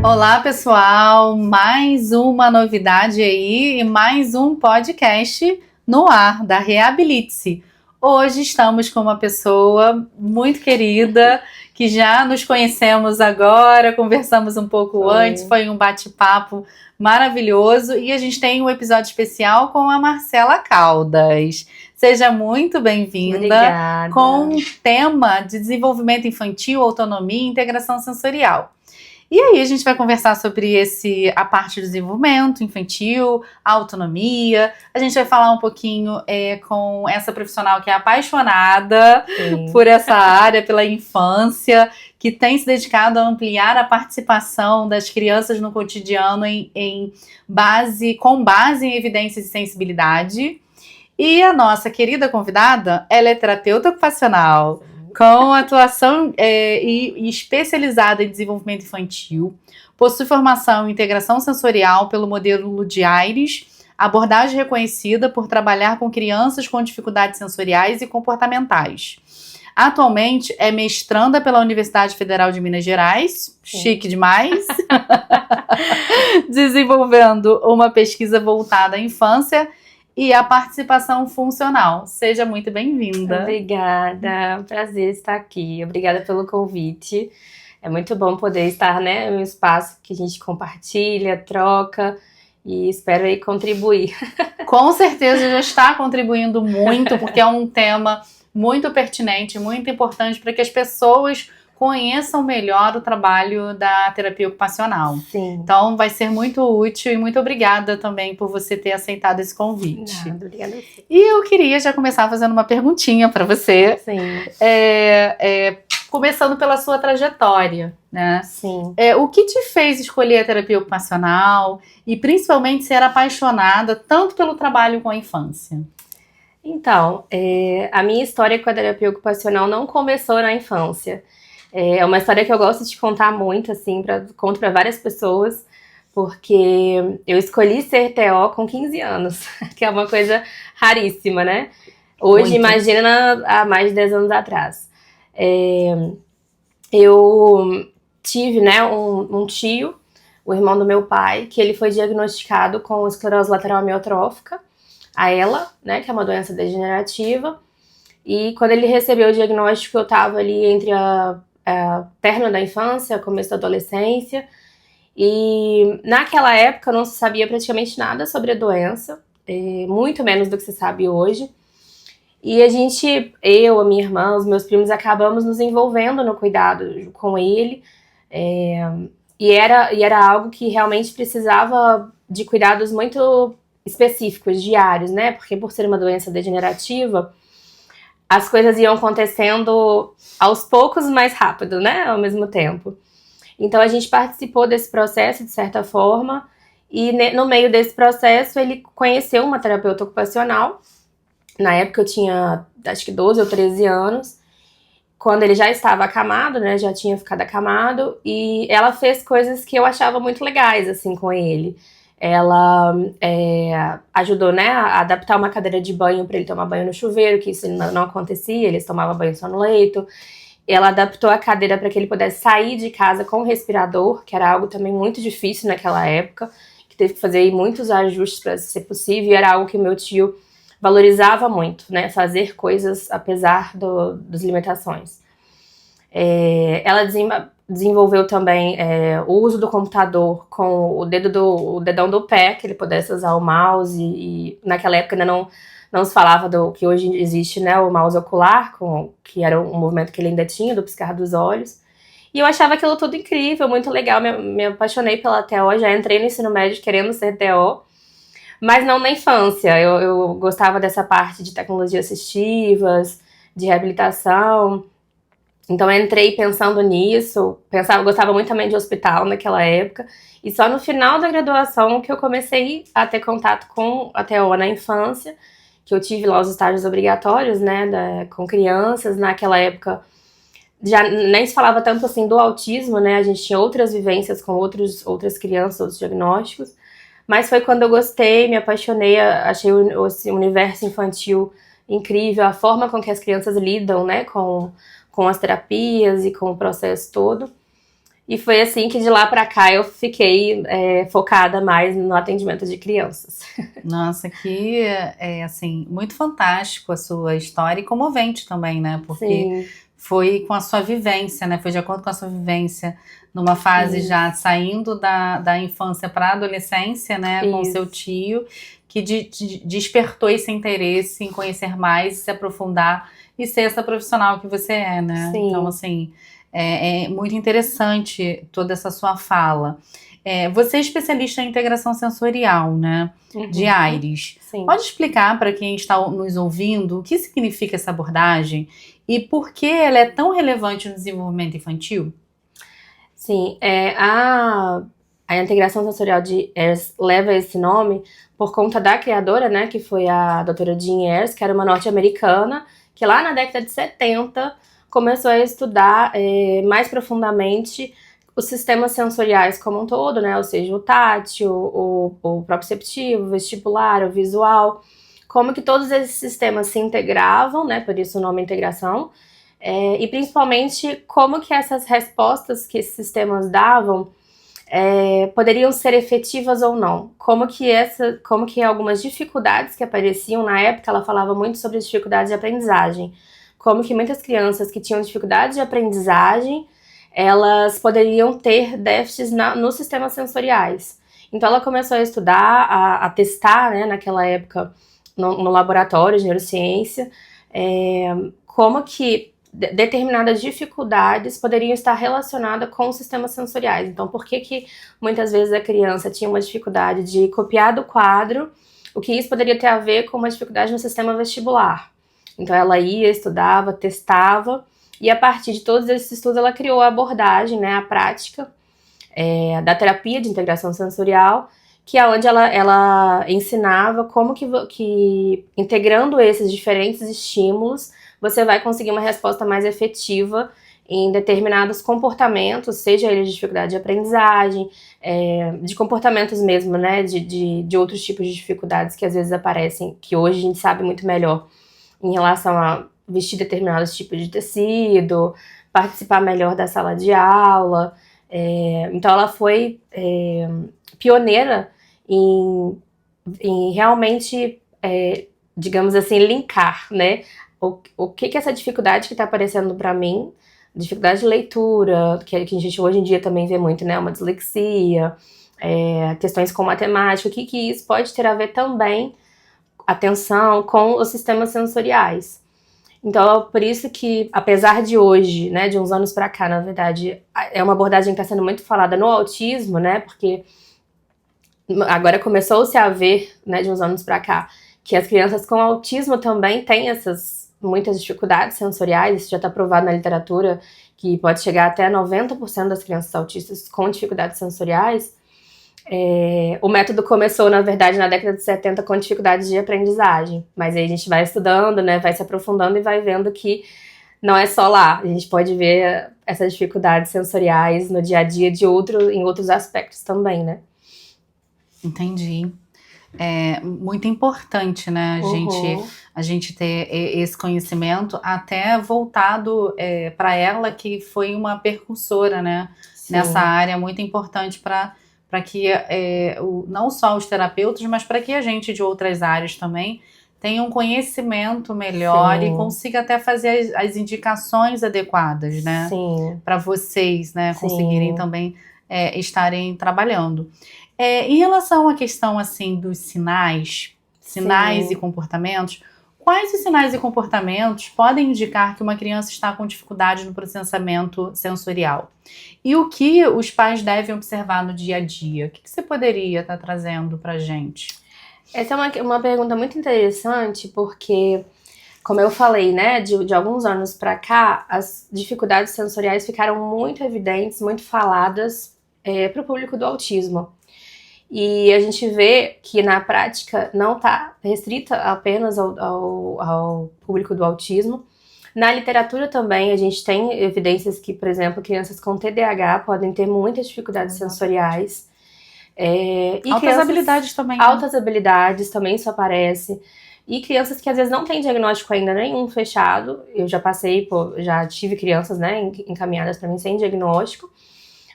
Olá, pessoal! Mais uma novidade aí e mais um podcast no ar da Reabilite-se. Hoje estamos com uma pessoa muito querida que já nos conhecemos agora, conversamos um pouco antes, foi um bate-papo maravilhoso e a gente tem um episódio especial com a Marcela Caldas. Seja muito bem-vinda. Obrigada. Com o tema de desenvolvimento infantil, autonomia e integração sensorial. E aí a gente vai conversar sobre a parte do desenvolvimento infantil, a autonomia. A gente vai falar um pouquinho com essa profissional que é apaixonada por essa área, pela infância, que tem se dedicado a ampliar a participação das crianças no cotidiano com base em evidências e sensibilidade. E a nossa querida convidada, ela é terapeuta ocupacional, com atuação e especializada em desenvolvimento infantil, possui formação em integração sensorial pelo modelo de Aires, abordagem reconhecida por trabalhar com crianças com dificuldades sensoriais e comportamentais. Atualmente é mestranda pela Universidade Federal de Minas Gerais, chique demais, desenvolvendo uma pesquisa voltada à infância e a participação funcional. Seja muito bem-vinda. Obrigada, prazer estar aqui. Obrigada pelo convite. É muito bom poder estar, em um espaço que a gente compartilha, troca e espero aí contribuir. Com certeza já está contribuindo muito, porque é um tema muito pertinente, muito importante para que as pessoas conheçam melhor o trabalho da terapia ocupacional. Sim. Então vai ser muito útil e muito obrigada também por você ter aceitado esse convite. Nada, obrigada. E eu queria já começar fazendo uma perguntinha para você. Sim. Começando pela sua trajetória, né? Sim. O que te fez escolher a terapia ocupacional e principalmente ser apaixonada tanto pelo trabalho com a infância? Então, a minha história com a terapia ocupacional não começou na infância. É uma história que eu gosto de contar muito, assim, conto para várias pessoas, porque eu escolhi ser TO com 15 anos, que é uma coisa raríssima, né? Hoje, Muito. Imagina há mais de 10 anos atrás. Eu tive, um tio, o irmão do meu pai, que ele foi diagnosticado com esclerose lateral amiotrófica, a ELA, que é uma doença degenerativa. E quando ele recebeu o diagnóstico, eu estava ali entre término da infância, começo da adolescência, e naquela época não se sabia praticamente nada sobre a doença, muito menos do que se sabe hoje, e a minha irmã, os meus primos, acabamos nos envolvendo no cuidado com ele, e era algo que realmente precisava de cuidados muito específicos, diários, porque por ser uma doença degenerativa, as coisas iam acontecendo aos poucos mais rápido, ao mesmo tempo. Então a gente participou desse processo de certa forma e no meio desse processo ele conheceu uma terapeuta ocupacional. Na época eu tinha acho que 12 ou 13 anos, quando ele já estava acamado, já tinha ficado acamado, e ela fez coisas que eu achava muito legais assim com ele. Ela ajudou, a adaptar uma cadeira de banho para ele tomar banho no chuveiro, que isso não acontecia, eles tomavam banho só no leito. Ela adaptou a cadeira para que ele pudesse sair de casa com respirador, que era algo também muito difícil naquela época, que teve que fazer aí muitos ajustes para ser possível, e era algo que meu tio valorizava muito, fazer coisas apesar das limitações. Ela desenvolveu também o uso do computador com o dedão do pé, que ele pudesse usar o mouse, e naquela época ainda não se falava do que hoje existe, o mouse ocular, que era um movimento que ele ainda tinha, do piscar dos olhos. E eu achava aquilo tudo incrível, muito legal, me apaixonei pela TO, já entrei no ensino médio querendo ser TO, mas não na infância. Eu gostava dessa parte de tecnologias assistivas, de reabilitação. Então eu entrei pensando nisso, gostava muito também de hospital naquela época, e só no final da graduação que eu comecei a ter contato com a TO na infância, que eu tive lá os estágios obrigatórios, com crianças. Naquela época já nem se falava tanto assim do autismo, a gente tinha outras vivências com outras crianças, outros diagnósticos, mas foi quando eu gostei, me apaixonei, achei o universo infantil incrível, a forma com que as crianças lidam, com as terapias e com o processo todo. E foi assim que de lá pra cá eu fiquei focada mais no atendimento de crianças. Nossa, que assim, muito fantástico a sua história e comovente também, né? Porque Sim, foi com a sua vivência, né? Foi de acordo com a sua vivência, numa fase já isso, saindo da infância para a adolescência, né? Com o seu isso. tio, que despertou esse interesse em conhecer mais, se aprofundar e ser essa profissional que você é, né? Então, Sim. assim, é muito interessante toda essa sua fala. Você é especialista em integração sensorial, né? De Uhum. Aires. Sim. Pode explicar para quem está nos ouvindo o que significa essa abordagem e por que ela é tão relevante no desenvolvimento infantil? Sim, a integração sensorial de Ayers leva esse nome por conta da criadora, né, que foi a doutora Jean Ayres, que era uma norte-americana, que lá na década de 70 começou a estudar mais profundamente os sistemas sensoriais como um todo, né, ou seja, o tátil, o proprioceptivo, o vestibular, o visual, como que todos esses sistemas se integravam, né, por isso o nome integração, e principalmente como que essas respostas que esses sistemas davam poderiam ser efetivas ou não. Como que algumas dificuldades que apareciam na época, ela falava muito sobre dificuldades de aprendizagem. Como que muitas crianças que tinham dificuldade de aprendizagem, elas poderiam ter déficits nos sistemas sensoriais. Então ela começou a estudar, a testar, né, naquela época, no laboratório de neurociência, como que determinadas dificuldades poderiam estar relacionadas com os sistemas sensoriais. Então, por que muitas vezes a criança tinha uma dificuldade de copiar do quadro, o que isso poderia ter a ver com uma dificuldade no sistema vestibular? Então, ela ia, estudava, testava, e a partir de todos esses estudos, ela criou a abordagem, né, a prática da terapia de integração sensorial, que é onde ela ensinava como que integrando esses diferentes estímulos, você vai conseguir uma resposta mais efetiva em determinados comportamentos, seja eles de dificuldade de aprendizagem, de comportamentos mesmo, né, de outros tipos de dificuldades que às vezes aparecem, que hoje a gente sabe muito melhor em relação a vestir determinados tipos de tecido, participar melhor da sala de aula. Então ela foi pioneira em realmente, digamos assim, linkar, né? O que essa dificuldade que está aparecendo para mim, dificuldade de leitura, que a gente hoje em dia também vê muito, né? Uma dislexia, questões com matemática, o que isso pode ter a ver também, atenção, com os sistemas sensoriais. Então, por isso que, apesar de hoje, né, de uns anos para cá, na verdade, é uma abordagem que está sendo muito falada no autismo, né, porque agora começou-se a ver, né, de uns anos para cá, que as crianças com autismo também têm muitas dificuldades sensoriais, isso já está provado na literatura, que pode chegar até 90% das crianças autistas com dificuldades sensoriais. O método começou, na verdade, na década de 70 com dificuldades de aprendizagem, mas aí a gente vai estudando, né, vai se aprofundando e vai vendo que não é só lá, a gente pode ver essas dificuldades sensoriais no dia a dia em outros aspectos também, né? Entendi. É muito importante, né, Uhum. a gente ter esse conhecimento até voltado para ela, que foi uma percursora, né, nessa Sim, área muito importante para que não só os terapeutas, mas para que a gente de outras áreas também tenha um conhecimento melhor e sim, consiga até fazer as indicações adequadas, né, sim, para vocês, né, conseguirem sim, também estarem trabalhando. Em relação à questão assim dos sinais e sim. comportamentos, quais os sinais e comportamentos podem indicar que uma criança está com dificuldade no processamento sensorial? E o que os pais devem observar no dia a dia? O que você poderia estar trazendo para a gente? Essa é uma pergunta muito interessante, porque, como eu falei, né, de alguns anos para cá, as dificuldades sensoriais ficaram muito evidentes, muito faladas para o público do autismo. E a gente vê que na prática não está restrita apenas ao público do autismo. Na literatura também a gente tem evidências que, por exemplo, crianças com TDAH podem ter muitas dificuldades Exatamente. sensoriais. E Altas crianças, habilidades também, né? altas habilidades também isso aparece. E crianças que às vezes não têm diagnóstico ainda nenhum fechado. Eu já passei, já tive crianças, né, encaminhadas para mim sem diagnóstico.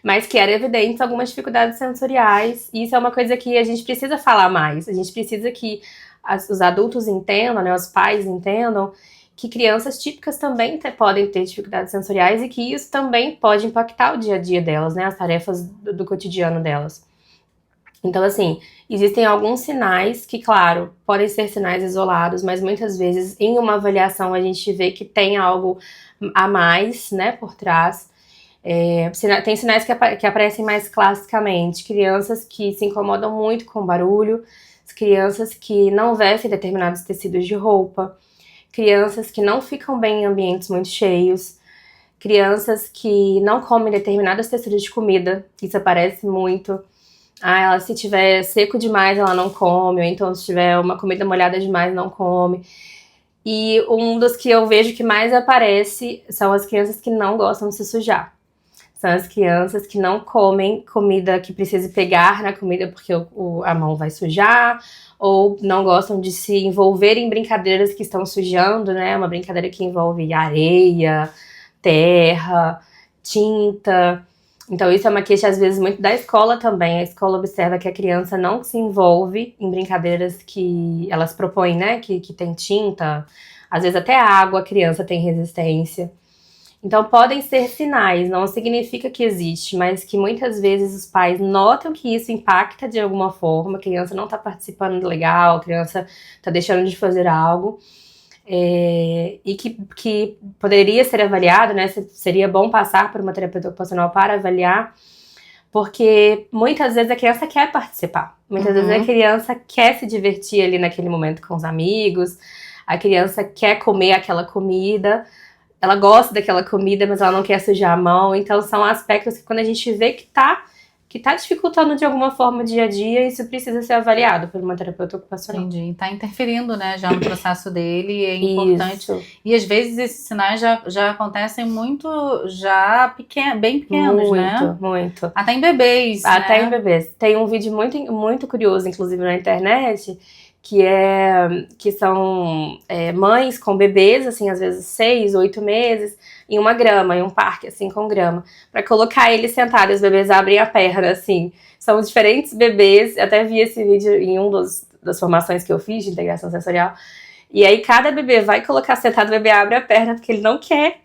mas que era evidente algumas dificuldades sensoriais, e isso é uma coisa que a gente precisa falar mais, a gente precisa que os adultos entendam, né, os pais entendam, que crianças típicas também podem ter dificuldades sensoriais e que isso também pode impactar o dia a dia delas, né, as tarefas do cotidiano delas. Então, assim, existem alguns sinais que, claro, podem ser sinais isolados, mas muitas vezes em uma avaliação a gente vê que tem algo a mais, né, por trás. Tem sinais que aparecem mais classicamente. Crianças que se incomodam muito com barulho, crianças que não vestem determinados tecidos de roupa, crianças que não ficam bem em ambientes muito cheios, crianças que não comem determinados tecidos de comida, isso aparece muito. Ela, se tiver seco demais, ela não come, ou então se tiver uma comida molhada demais, não come. E um dos que eu vejo que mais aparece são as crianças que não gostam de se sujar. São as crianças que não comem comida que precise pegar na comida porque a mão vai sujar, ou não gostam de se envolver em brincadeiras que estão sujando, né? Uma brincadeira que envolve areia, terra, tinta. Então isso é uma queixa, às vezes, muito da escola também. A escola observa que a criança não se envolve em brincadeiras que elas propõem, né? Que tem tinta, às vezes até água a criança tem resistência. Então podem ser sinais, não significa que existe, mas que muitas vezes os pais notam que isso impacta de alguma forma, a criança não está participando legal, a criança está deixando de fazer algo, e que poderia ser avaliado, né? Seria bom passar por uma terapeuta ocupacional para avaliar, porque muitas vezes a criança quer participar, muitas vezes a criança quer se divertir ali naquele momento com os amigos, a criança quer comer aquela comida, ela gosta daquela comida, mas ela não quer sujar a mão. Então são aspectos que quando a gente vê que tá dificultando de alguma forma o dia a dia, isso precisa ser avaliado por uma terapeuta ocupacional. Entendi. Tá interferindo, né, já no processo dele, é importante. Isso. E às vezes esses sinais já acontecem muito, bem pequenos, né? Muito. Até em bebês, Até né? em bebês. Tem um vídeo muito curioso, inclusive, na internet, que são mães com bebês, assim, às vezes 6, 8 meses, em uma grama, em um parque, assim, com grama, pra colocar eles sentados, os bebês abrem a perna, assim. São diferentes bebês, eu até vi esse vídeo em das formações que eu fiz de integração sensorial, e aí cada bebê vai colocar sentado, o bebê abre a perna, porque ele não quer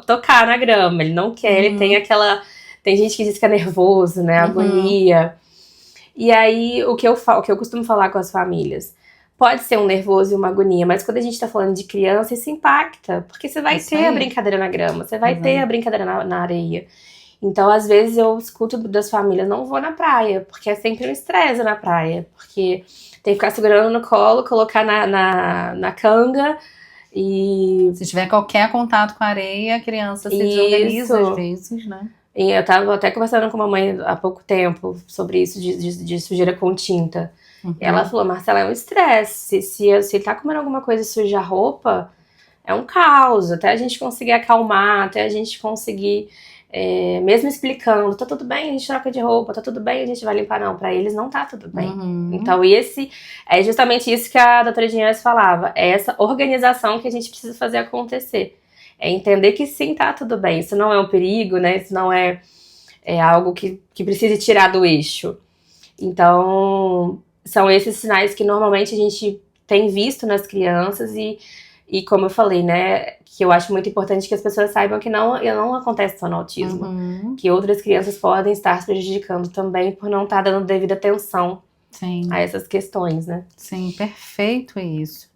tocar na grama, ele não quer, ele tem aquela... Tem gente que diz que é nervoso, né, agonia. E aí, o que eu costumo falar com as famílias, pode ser um nervoso e uma agonia, mas quando a gente tá falando de criança, isso impacta, porque você vai ter a brincadeira na grama, você vai ter a brincadeira na areia. Então, às vezes, eu escuto das famílias, não vou na praia, porque é sempre um estresse na praia, porque tem que ficar segurando no colo, colocar na canga, e... Se tiver qualquer contato com a areia, a criança se desorganiza às vezes, né? E eu tava até conversando com uma mãe há pouco tempo sobre isso, de sujeira com tinta. Ela falou, Marcela, é um estresse. Se tá comendo alguma coisa e suja a roupa, é um caos. Até a gente conseguir acalmar, até a gente conseguir, mesmo explicando, tá tudo bem, a gente troca de roupa, tá tudo bem, a gente vai limpar. Não, pra eles não tá tudo bem. Então, é justamente isso que a doutora Dinheiros falava. É essa organização que a gente precisa fazer acontecer. É entender que sim, tá tudo bem. Isso não é um perigo, né? Isso não é algo que precise tirar do eixo. Então, são esses sinais que normalmente a gente tem visto nas crianças e como eu falei, né? Que eu acho muito importante que as pessoas saibam que não acontece só no autismo. Que outras crianças podem estar se prejudicando também por não estar dando devida atenção a essas questões, né? Sim, perfeito isso.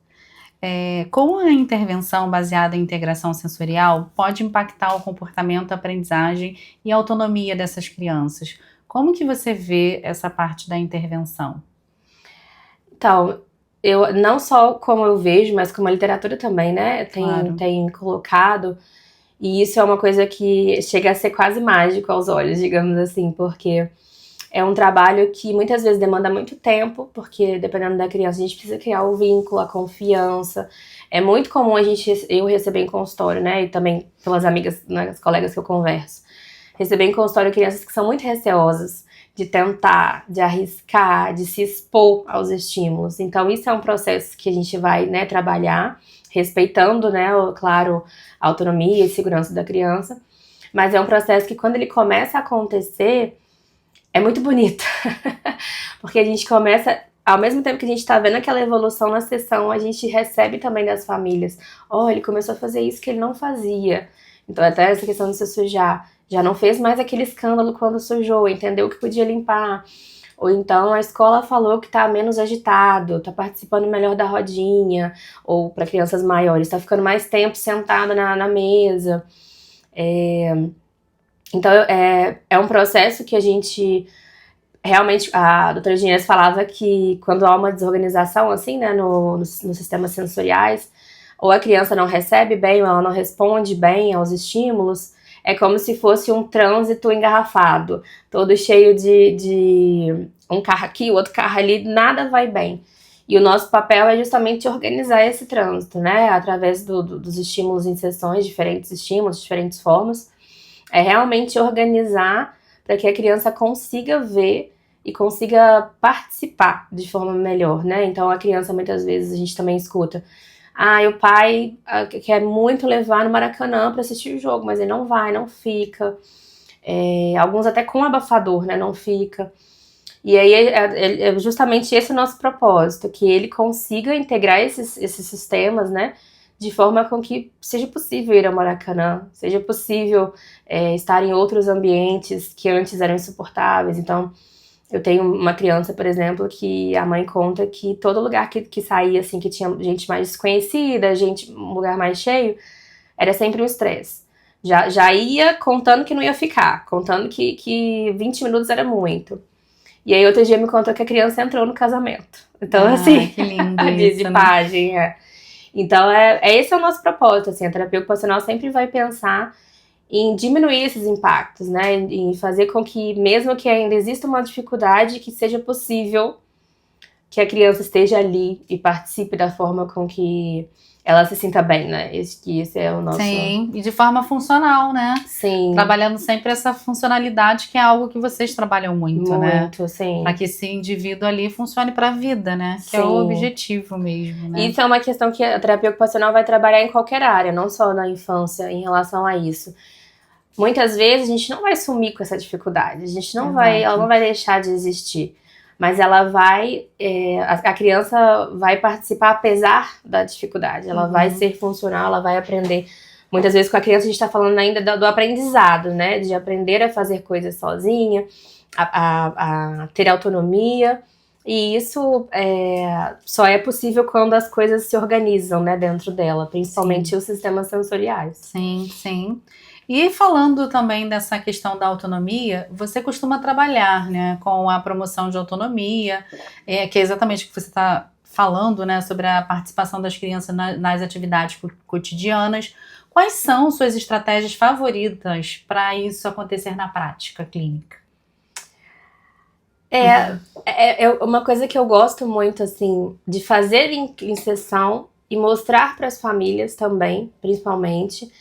Como a intervenção baseada em integração sensorial pode impactar o comportamento, a aprendizagem e a autonomia dessas crianças? Como que você vê essa parte da intervenção? Então, eu não só como eu vejo, mas como a literatura também, né, tem colocado, e isso é uma coisa que chega a ser quase mágico aos olhos, digamos assim, porque é um trabalho que muitas vezes demanda muito tempo, porque dependendo da criança a gente precisa criar o vínculo, a confiança. É muito comum eu receber em consultório, né, e também pelas amigas, né, as colegas que eu converso, receber em consultório crianças que são muito receosas de tentar, de arriscar, de se expor aos estímulos. Então isso é um processo que a gente vai, né, trabalhar, respeitando, né, claro, a autonomia e segurança da criança, Mas é um processo que quando ele começa a acontecer, é muito bonito. Porque a gente começa, ao mesmo tempo que a gente tá vendo aquela evolução na sessão, a gente recebe também das famílias. Ele começou a fazer isso que ele não fazia. Então até essa questão de se sujar. Já não fez mais aquele escândalo quando sujou, entendeu que podia limpar. Ou então a escola falou que tá menos agitado, tá participando melhor da rodinha. Ou para crianças maiores, tá ficando mais tempo sentado na mesa. Então é um processo que a gente... Realmente, a doutora Ginés falava que quando há uma desorganização, assim, né, nos sistemas sensoriais, ou a criança não recebe bem, ou ela não responde bem aos estímulos, é como se fosse um trânsito engarrafado, todo cheio de um carro aqui, o outro carro ali, nada vai bem. E o nosso papel é justamente organizar esse trânsito, né, através dos estímulos em sessões, diferentes estímulos, diferentes formas, é realmente organizar para que a criança consiga ver e consiga participar de forma melhor, né? Então a criança, muitas vezes, a gente também escuta: o pai quer muito levar no Maracanã para assistir o jogo, mas ele não vai, não fica. Alguns até com abafador, né? Não fica. E aí é justamente esse o nosso propósito, que ele consiga integrar esses sistemas, né? De forma com que seja possível ir ao Maracanã, seja possível estar em outros ambientes que antes eram insuportáveis. Então, eu tenho uma criança, por exemplo, que a mãe conta que todo lugar que saía, assim, que tinha gente mais desconhecida, um lugar mais cheio, era sempre um estresse. Já ia contando que não ia ficar, contando que 20 minutos era muito. E aí outro dia me contou que a criança entrou no casamento. Então, assim, que lindo de página. Então, esse é o nosso propósito, assim, a terapia ocupacional sempre vai pensar em diminuir esses impactos, né, em fazer com que, mesmo que ainda exista uma dificuldade, que seja possível que a criança esteja ali e participe da forma com que ela se sinta bem, né, esse é o nosso... Sim, e de forma funcional, né? Sim. Trabalhando sempre essa funcionalidade, que é algo que vocês trabalham muito, né? Muito, sim. Para que esse indivíduo ali funcione para a vida, né? Que Sim. é o objetivo mesmo, né? Isso é uma questão que a terapia ocupacional vai trabalhar em qualquer área, não só na infância, em relação a isso. Muitas vezes a gente não vai sumir com essa dificuldade, a gente não ela não vai deixar de existir, mas ela vai, a criança vai participar apesar da dificuldade, ela vai ser funcional, ela vai aprender. Muitas vezes com a criança a gente está falando ainda do aprendizado, né, de aprender a fazer coisas sozinha, a ter autonomia, e isso só é possível quando as coisas se organizam, né, dentro dela, principalmente os sistemas sensoriais. Sim, sim. E falando também dessa questão da autonomia, você costuma trabalhar, né, com a promoção de autonomia, que é exatamente o que você está falando, né, sobre a participação das crianças nas atividades cotidianas. Quais são suas estratégias favoritas para isso acontecer na prática clínica? É uma coisa que eu gosto muito, assim, de fazer em sessão e mostrar para as famílias também, principalmente,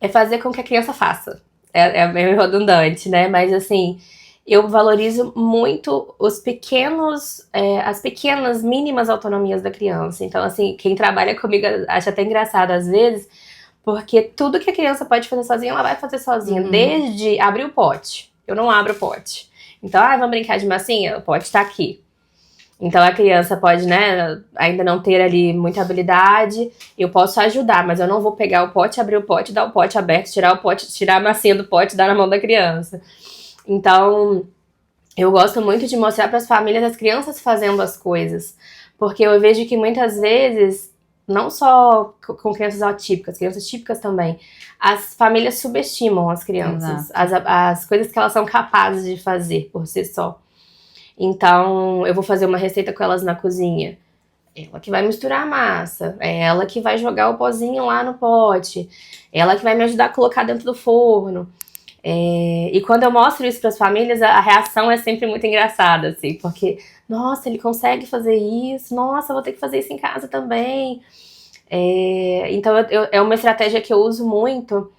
é fazer com que a criança faça. É meio redundante, né? Mas, assim, eu valorizo muito as pequenas, mínimas autonomias da criança. Então, assim, quem trabalha comigo acha até engraçado às vezes, porque tudo que a criança pode fazer sozinha, ela vai fazer sozinha. Desde abrir o pote. Eu não abro o pote. Então, vamos brincar de massinha? O pote tá aqui. Então a criança pode, né, ainda não ter ali muita habilidade, eu posso ajudar, mas eu não vou pegar o pote, abrir o pote, dar o pote aberto, tirar o pote, tirar a massinha do pote e dar na mão da criança. Então, eu gosto muito de mostrar para as famílias as crianças fazendo as coisas, porque eu vejo que muitas vezes, não só com crianças atípicas, crianças típicas também, as famílias subestimam as crianças, as coisas que elas são capazes de fazer por si só. Então, eu vou fazer uma receita com elas na cozinha. Ela que vai misturar a massa. É ela que vai jogar o pozinho lá no pote. Ela que vai me ajudar a colocar dentro do forno. E quando eu mostro isso para as famílias, a reação é sempre muito engraçada, assim. Porque, nossa, ele consegue fazer isso. Nossa, eu vou ter que fazer isso em casa também. Então, é uma estratégia que eu uso muito,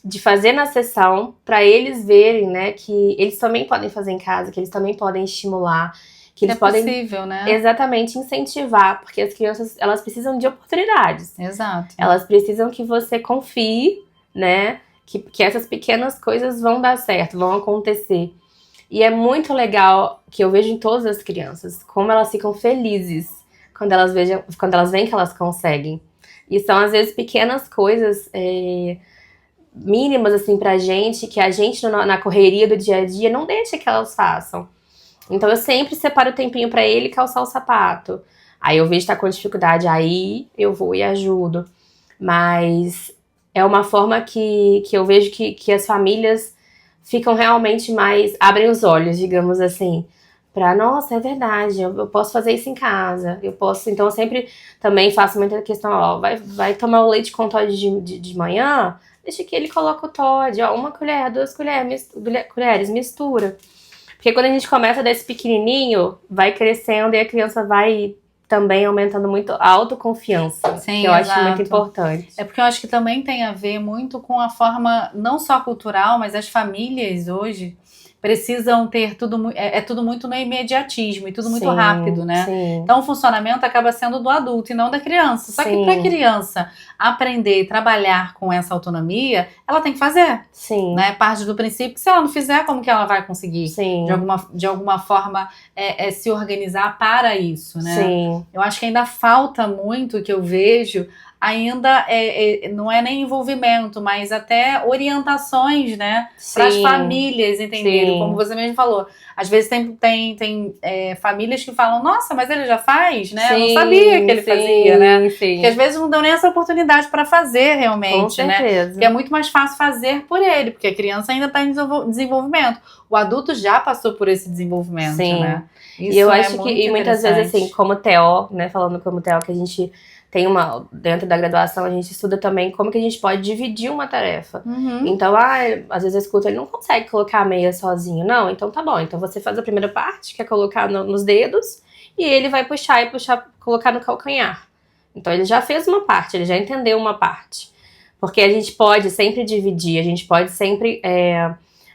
de fazer na sessão, para eles verem, né, que eles também podem fazer em casa, que eles também podem estimular, que eles podem... possível, né? Exatamente, incentivar, porque as crianças, elas precisam de oportunidades. Exato. Elas precisam que você confie, né, que essas pequenas coisas vão dar certo, vão acontecer. E é muito legal que eu vejo em todas as crianças, como elas ficam felizes quando elas veem que elas conseguem. E são, às vezes, pequenas coisas mínimas, assim, pra gente, que a gente, na correria do dia a dia, não deixa que elas façam. Então, eu sempre separo o tempinho pra ele calçar o sapato. Aí eu vejo que tá com dificuldade, aí eu vou e ajudo. Mas é uma forma que eu vejo que as famílias ficam realmente mais... abrem os olhos, digamos assim. Pra, nossa, é verdade, eu posso fazer isso em casa. Eu posso... Então, eu sempre também faço muita questão, ó, vai tomar o leite com Toddy de manhã, deixa que ele coloca o Toddy, ó, 1 colher, 2 colheres, mistura. Porque quando a gente começa desse pequenininho, vai crescendo e a criança vai também aumentando muito a autoconfiança. Sim, que eu exato. acho muito importante. É porque eu acho que também tem a ver muito com a forma, não só cultural, mas as famílias hoje precisam ter tudo, tudo muito no imediatismo e tudo muito rápido, né? Sim. Então o funcionamento acaba sendo do adulto e não da criança. Só que para a criança aprender e trabalhar com essa autonomia, ela tem que fazer. Sim. Né? Parte do princípio que se ela não fizer, como que ela vai conseguir? Sim. De alguma forma se organizar para isso, né? Sim. Eu acho que ainda falta muito, que eu vejo, ainda não é nem envolvimento, mas até orientações, né? Para as famílias entenderem, Sim. como você mesmo falou. Às vezes tem famílias que falam, nossa, mas ele já faz, né? Eu não sabia que ele fazia, né? Sim. Porque às vezes não dão nem essa oportunidade para fazer realmente, com certeza. né? Porque é muito mais fácil fazer por ele, porque a criança ainda está em desenvolvimento. O adulto já passou por esse desenvolvimento, Sim. né? Isso e eu acho que, e muitas vezes, assim, como TO, né, falando como TO, que a gente tem dentro da graduação, a gente estuda também como que a gente pode dividir uma tarefa. Então, às vezes eu escuto, ele não consegue colocar a meia sozinho. Não, então tá bom. Então você faz a primeira parte, que é colocar nos dedos, e ele vai puxar, colocar no calcanhar. Então ele já fez uma parte, ele já entendeu uma parte. Porque a gente pode sempre dividir, a gente pode sempre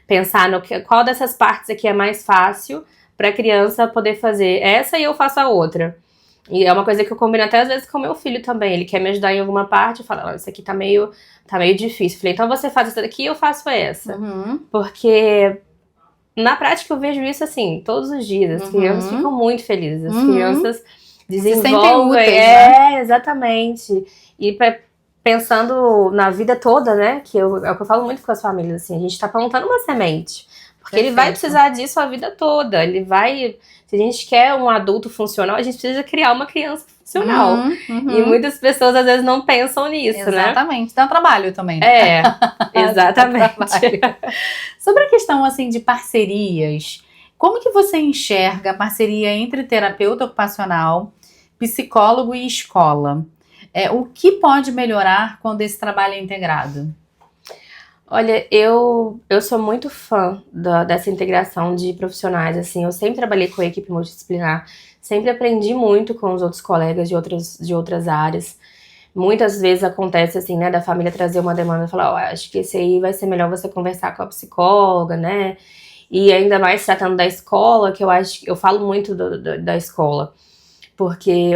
pensar qual dessas partes aqui é mais fácil para a criança poder fazer essa e eu faço a outra. E é uma coisa que eu combino até às vezes com o meu filho também. Ele quer me ajudar em alguma parte, eu falo, isso aqui tá meio difícil. Eu falei, então você faz essa daqui e eu faço essa. Porque na prática eu vejo isso assim, todos os dias. As crianças ficam muito felizes. As crianças desenvolvem. Úteis, né? Exatamente. E pensando na vida toda, né? É o que eu falo muito com as famílias, assim, a gente tá plantando uma semente. Porque ele vai precisar disso a vida toda. Se a gente quer um adulto funcional, a gente precisa criar uma criança funcional. E muitas pessoas às vezes não pensam nisso, né? Exatamente. Dá trabalho também. Né? Exatamente. Sobre a questão assim de parcerias, como que você enxerga a parceria entre terapeuta ocupacional, psicólogo e escola? O que pode melhorar quando esse trabalho é integrado? Olha, eu sou muito fã dessa integração de profissionais, assim, eu sempre trabalhei com a equipe multidisciplinar, sempre aprendi muito com os outros colegas de outras áreas. Muitas vezes acontece, assim, né, da família trazer uma demanda e falar, acho que esse aí vai ser melhor você conversar com a psicóloga, né, e ainda mais tratando da escola, que eu falo muito da escola, porque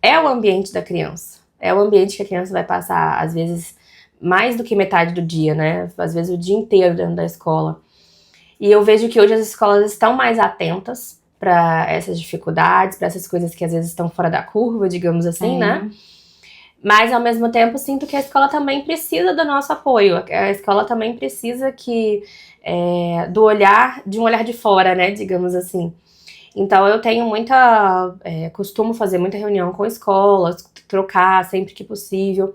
é o ambiente da criança, é o ambiente que a criança vai passar, às vezes, mais do que metade do dia, né? Às vezes o dia inteiro dentro da escola. E eu vejo que hoje as escolas estão mais atentas para essas dificuldades, para essas coisas que às vezes estão fora da curva, digamos assim, né? Mas ao mesmo tempo sinto que a escola também precisa do nosso apoio. A escola também precisa de um olhar de fora, né? Digamos assim. Então eu tenho costumo fazer muita reunião com escolas, trocar sempre que possível.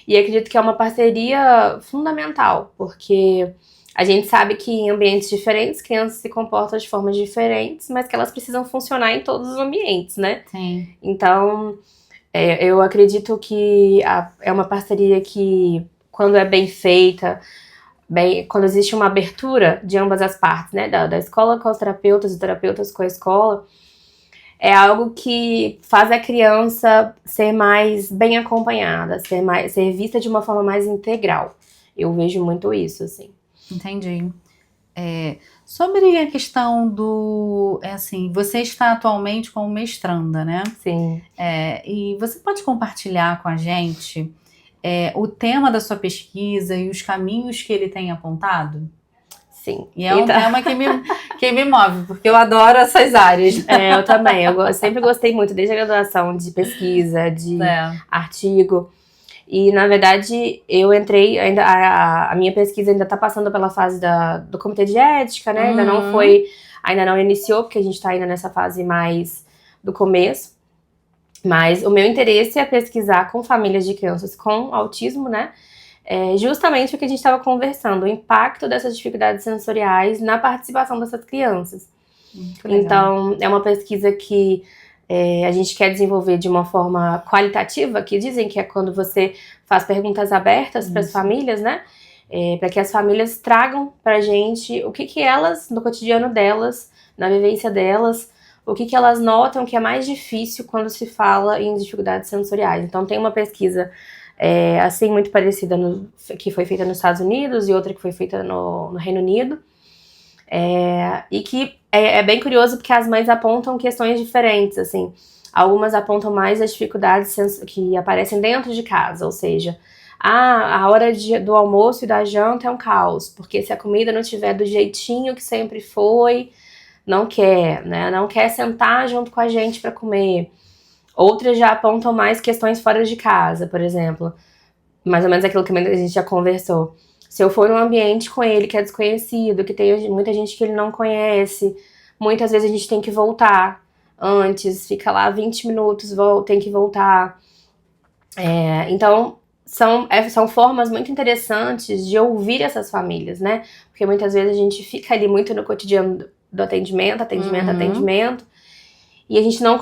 E acredito que é uma parceria fundamental, porque a gente sabe que em ambientes diferentes, crianças se comportam de formas diferentes, mas que elas precisam funcionar em todos os ambientes, né? Sim. Então, eu acredito que é uma parceria que, quando é bem feita, quando existe uma abertura de ambas as partes, né? Da escola com os terapeutas, e terapeutas com a escola, é algo que faz a criança ser mais bem acompanhada, ser vista de uma forma mais integral. Eu vejo muito isso, assim. Entendi. Sobre a questão você está atualmente como mestranda, né? Sim. E você pode compartilhar com a gente o tema da sua pesquisa e os caminhos que ele tem apontado? Sim. E é um tema que me move, porque eu adoro essas áreas. Eu também. Eu sempre gostei muito, desde a graduação, de pesquisa, de artigo. E, na verdade, eu entrei, ainda a minha pesquisa ainda está passando pela fase do comitê de ética, né? Ainda não iniciou, porque a gente está ainda nessa fase mais do começo. Mas o meu interesse é pesquisar com famílias de crianças com autismo, né? Justamente o que a gente estava conversando, o impacto dessas dificuldades sensoriais na participação dessas crianças. Então, é uma pesquisa que a gente quer desenvolver de uma forma qualitativa, que dizem que é quando você faz perguntas abertas para as famílias, né? Para que as famílias tragam para a gente o que elas, no cotidiano delas, na vivência delas, o que elas notam que é mais difícil quando se fala em dificuldades sensoriais. Então, tem uma pesquisa assim muito parecida que foi feita nos Estados Unidos e outra que foi feita no Reino Unido. E que é bem curioso porque as mães apontam questões diferentes, assim. Algumas apontam mais as dificuldades que aparecem dentro de casa, ou seja, a hora do almoço e da janta é um caos, porque se a comida não estiver do jeitinho que sempre foi, não quer, né? Não quer sentar junto com a gente para comer. Outras já apontam mais questões fora de casa, por exemplo. Mais ou menos aquilo que a gente já conversou. Se eu for num ambiente com ele que é desconhecido, que tem muita gente que ele não conhece, muitas vezes a gente tem que voltar antes, fica lá 20 minutos, tem que voltar. Então, são formas muito interessantes de ouvir essas famílias, né? Porque muitas vezes a gente fica ali muito no cotidiano do atendimento, e a gente não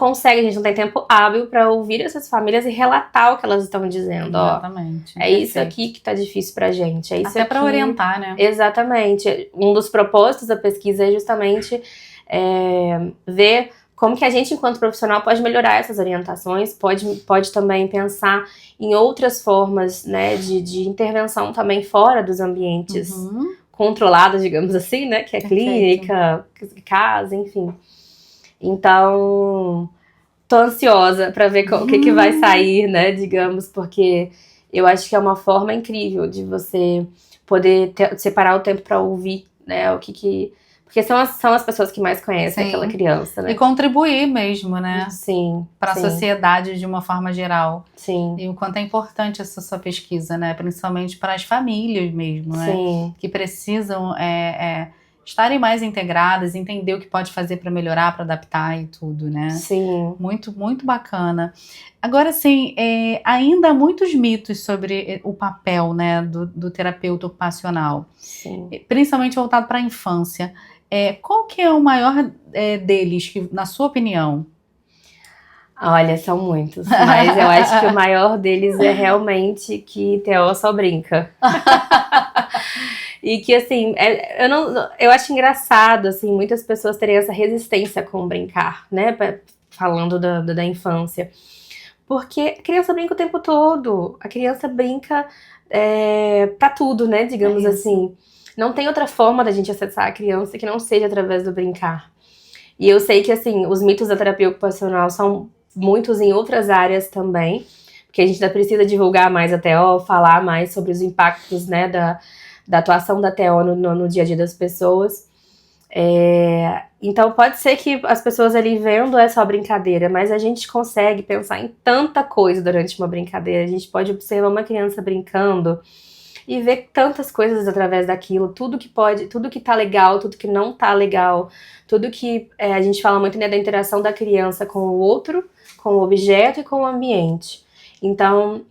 tem tempo hábil para ouvir essas famílias e relatar o que elas estão dizendo. Exatamente. É isso aqui que tá difícil pra gente. É isso até para orientar, né? Exatamente. Um dos propósitos da pesquisa é justamente ver como que a gente, enquanto profissional, pode melhorar essas orientações, pode também pensar em outras formas, né, de intervenção também fora dos ambientes controlados, digamos assim, né, que é clínica, casa, enfim. Então, tô ansiosa para ver o que vai sair, né, digamos, porque eu acho que é uma forma incrível de você poder separar o tempo para ouvir, né, porque são as pessoas que mais conhecem aquela criança, né? E contribuir mesmo, né? Sim. Para a sociedade de uma forma geral. Sim. E o quanto é importante essa sua pesquisa, né? Principalmente para as famílias mesmo, né? Sim. Que precisam estarem mais integradas, entender o que pode fazer para melhorar, para adaptar e tudo, né? Sim. Muito, muito bacana. Agora, assim, ainda há muitos mitos sobre o papel, né, do terapeuta ocupacional. Sim. Principalmente voltado para a infância. Qual que é o maior deles, na sua opinião? Olha, são muitos, mas eu acho que o maior deles é realmente que Theo só brinca. E que, assim, eu acho engraçado, assim, muitas pessoas terem essa resistência com brincar, né, falando da infância. Porque a criança brinca o tempo todo, a criança brinca pra tudo, né, digamos assim. Não tem outra forma da gente acessar a criança que não seja através do brincar. E eu sei que, assim, os mitos da terapia ocupacional são muitos em outras áreas também, porque a gente ainda precisa divulgar mais a TO, falar mais sobre os impactos, né, da atuação da TO no dia a dia das pessoas. Então pode ser que as pessoas ali vendo é só brincadeira, mas a gente consegue pensar em tanta coisa durante uma brincadeira. A gente pode observar uma criança brincando e ver tantas coisas através daquilo, tudo que tá legal, tudo que não tá legal, tudo que a gente fala muito, né, da interação da criança com o outro, com o objeto e com o ambiente. Então,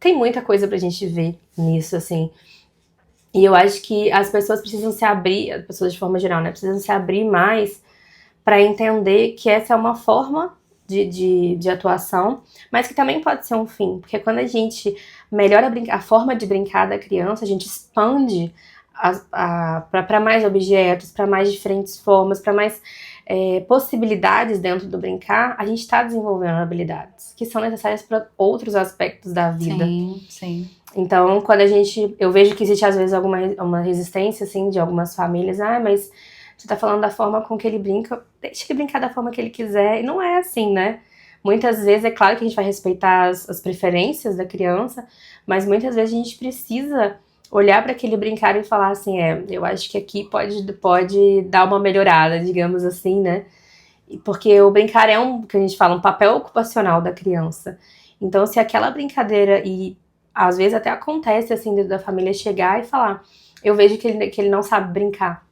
tem muita coisa pra gente ver nisso, assim. E eu acho que as pessoas precisam se abrir, as pessoas de forma geral, né, precisam se abrir mais para entender que essa é uma forma de atuação, mas que também pode ser um fim, porque quando a gente melhora a forma de brincar da criança, a gente expande para mais objetos, para mais diferentes formas, para mais possibilidades dentro do brincar, a gente está desenvolvendo habilidades que são necessárias para outros aspectos da vida. Sim, sim. Então, quando eu vejo que existe às vezes uma resistência, assim, de algumas famílias, mas você tá falando da forma com que ele brinca, deixa ele brincar da forma que ele quiser, e não é assim, né? Muitas vezes, é claro que a gente vai respeitar as preferências da criança, mas muitas vezes a gente precisa olhar para aquele brincar e falar assim, eu acho que aqui pode dar uma melhorada, digamos assim, né? Porque o brincar é que a gente fala, um papel ocupacional da criança. Então, se aquela brincadeira, e às vezes até acontece assim, da família chegar e falar, eu vejo que ele não sabe brincar.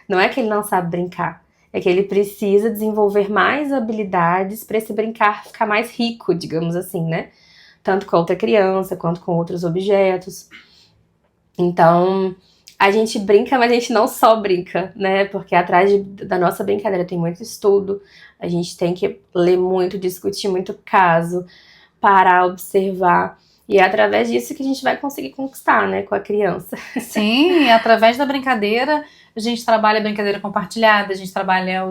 Não é que ele não sabe brincar, é que ele precisa desenvolver mais habilidades para esse brincar ficar mais rico, digamos assim, né? Tanto com outra criança, quanto com outros objetos. Então, a gente brinca, mas a gente não só brinca, né? Porque atrás da nossa brincadeira tem muito estudo, a gente tem que ler muito, discutir muito caso, parar, observar. E é através disso que a gente vai conseguir conquistar, né, com a criança. Sim, através da brincadeira, a gente trabalha a brincadeira compartilhada, a gente trabalha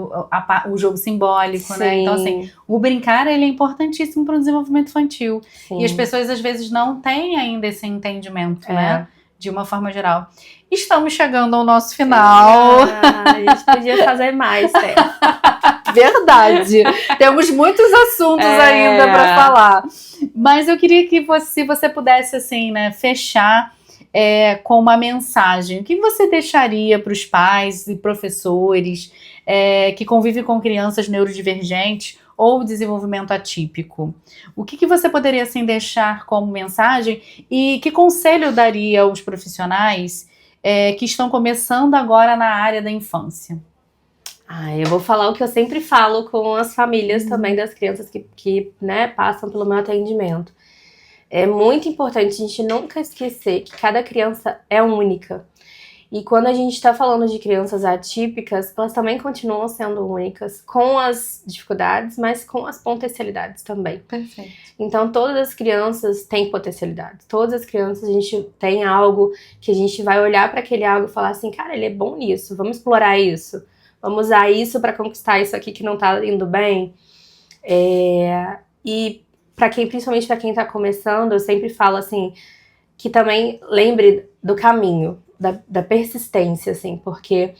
o jogo simbólico, né? Então, assim, o brincar, ele é importantíssimo para o desenvolvimento infantil. Sim. E as pessoas, às vezes, não têm ainda esse entendimento, né? De uma forma geral. Estamos chegando ao nosso final. A gente podia fazer mais, Verdade. Temos muitos assuntos ainda para falar. Mas eu queria que se você pudesse, assim, né, fechar com uma mensagem. O que você deixaria para os pais e professores que convivem com crianças neurodivergentes ou desenvolvimento atípico? O que você poderia, assim, deixar como mensagem e que conselho daria aos profissionais que estão começando agora na área da infância? Eu vou falar o que eu sempre falo com as famílias também das crianças que né, passam pelo meu atendimento. É muito importante a gente nunca esquecer que cada criança é única. E quando a gente está falando de crianças atípicas, elas também continuam sendo únicas, com as dificuldades, mas com as potencialidades também. Perfeito. Então, todas as crianças têm potencialidade. Todas as crianças, a gente tem algo que a gente vai olhar para aquele algo e falar assim, cara, ele é bom nisso, vamos explorar isso. Vamos usar isso para conquistar isso aqui que não tá indo bem. E principalmente para quem está começando, eu sempre falo assim, que também lembre do caminho, da persistência, assim, porque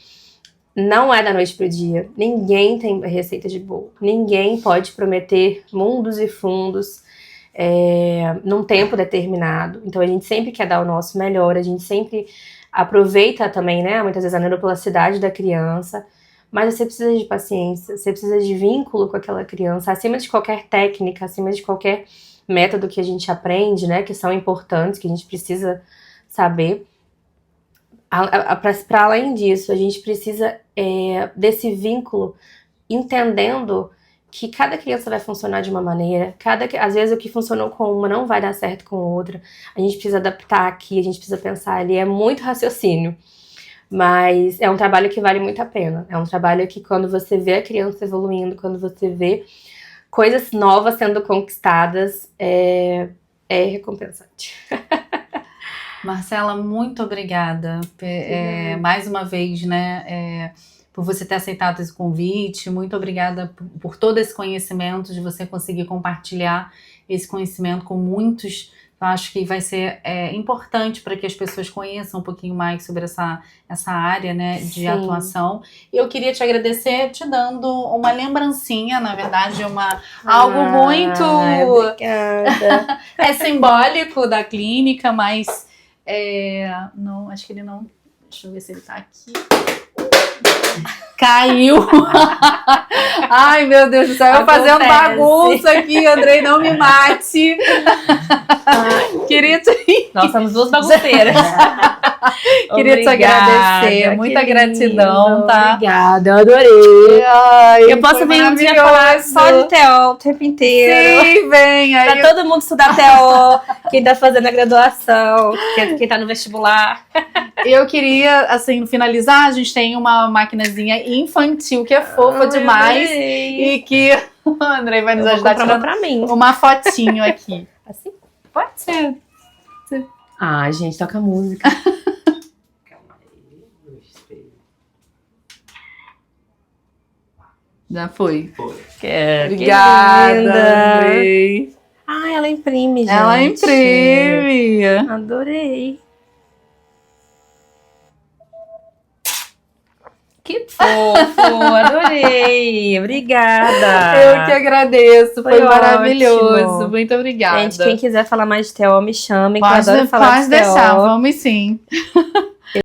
não é da noite pro dia. Ninguém tem receita de bolo. Ninguém pode prometer mundos e fundos num tempo determinado. Então a gente sempre quer dar o nosso melhor, a gente sempre aproveita também, né, muitas vezes a neuroplasticidade da criança, mas você precisa de paciência, você precisa de vínculo com aquela criança, acima de qualquer técnica, acima de qualquer método que a gente aprende, né, que são importantes, que a gente precisa saber. Para além disso, a gente precisa desse vínculo, entendendo que cada criança vai funcionar de uma maneira, às vezes o que funcionou com uma não vai dar certo com outra, a gente precisa adaptar aqui, a gente precisa pensar ali, é muito raciocínio. Mas é um trabalho que vale muito a pena. É um trabalho que quando você vê a criança evoluindo, quando você vê coisas novas sendo conquistadas, é recompensante. Marcela, muito obrigada. Mais uma vez, né, por você ter aceitado esse convite. Muito obrigada por todo esse conhecimento, de você conseguir compartilhar esse conhecimento com muitos. Eu acho que vai ser importante para que as pessoas conheçam um pouquinho mais sobre essa área, né, de atuação. E eu queria te agradecer te dando uma lembrancinha, na verdade, algo muito simbólico da clínica, mas não, acho que ele não. Deixa eu ver se ele tá aqui. Caiu! Ai, meu Deus do céu, eu fazendo bagunça aqui, Andrei, não me mate. Queria te... Nós somos duas bagunceiras. Queria te agradecer, muita gratidão, tá? Obrigada, eu adorei. Ai, eu posso vir um dia falar só de TO o tempo inteiro. Sim, vem. Pra todo mundo estudar TO, quem tá fazendo a graduação, quem tá no vestibular. Eu queria, assim, finalizar, a gente tem uma maquinazinha infantil que é fofa demais e que o Andrei vai nos ajudar a tirar pra mim. Uma fotinho aqui. Assim? Pode ser. Gente, toca música. Já foi. Obrigada, Andrei. Ela imprime, gente. Ela imprime. Adorei. Que fofo, adorei. Obrigada. Eu que agradeço, foi Foi maravilhoso. ótimo. Muito obrigada. Gente, quem quiser falar mais de TO, me chame, que eu Pode, adoro falar pode de deixar, TO. vamos sim.